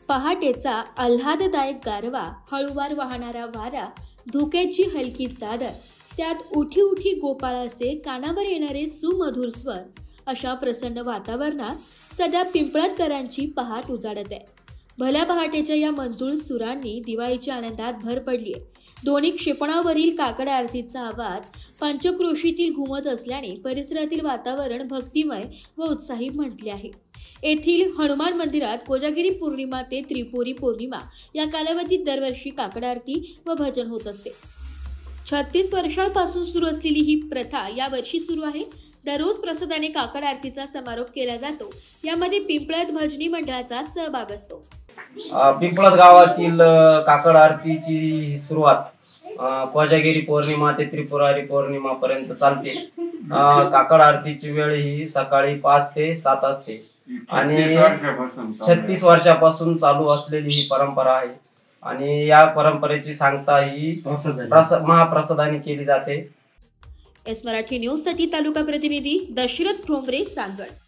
पहाटेचा आल्हाददायक गारवा, हळूवार वाहणारा वारा, धुक्याची हलकी चादर, त्यात उठी उठी गोपाळाचे कानावर येणारे सुमधुर स्वर, अशा प्रसन्न वातावरणात सध्या पिंपळदकरांची पहाट उजाडत आहे। भल्या पहाटेच्या या मंजूळ सुरांनी दिवाळीच्या आनंदात भर पडली आहे। दोन्ही क्षेपणावरील काकड आरतीचा आवाज पंचक्रोशीतील घुमत असल्याने परिसरातील वातावरण भक्तिमय व उत्साही म्हटले आहे। येथील हनुमान मंदिरात कोजागिरी पौर्णिमा ते त्रिपुरी पौर्णिमा या कालावधीत दरवर्षी काकड आरती व भजन होत असते। 36 वर्षांपासून सुरू असलेली ही प्रथा यावर्षी सुरू आहे। दररोज प्रसादाने काकड आरतीचा समारोप केला जातो। यामध्ये पिंपळद भजनी मंडळाचा सहभाग असतो। पिंपळद गावातील काकड आरतीची सुरुवात कोजागिरी पौर्णिमा ते त्रिपुरारी पौर्णिमा पर्यंत चालते। काकड आरतीची वेळ ही सकाळी 5 ते 7 असते आणि 36 वर्षापासून चालू असलेली ही परंपरा आहे आणि या परंपरेची सांगता ही महाप्रसादाने केली जाते। एस मराठी न्यूज साठी तालुका प्रतिनिधी दशरथ ठोंबरे, चांदवड।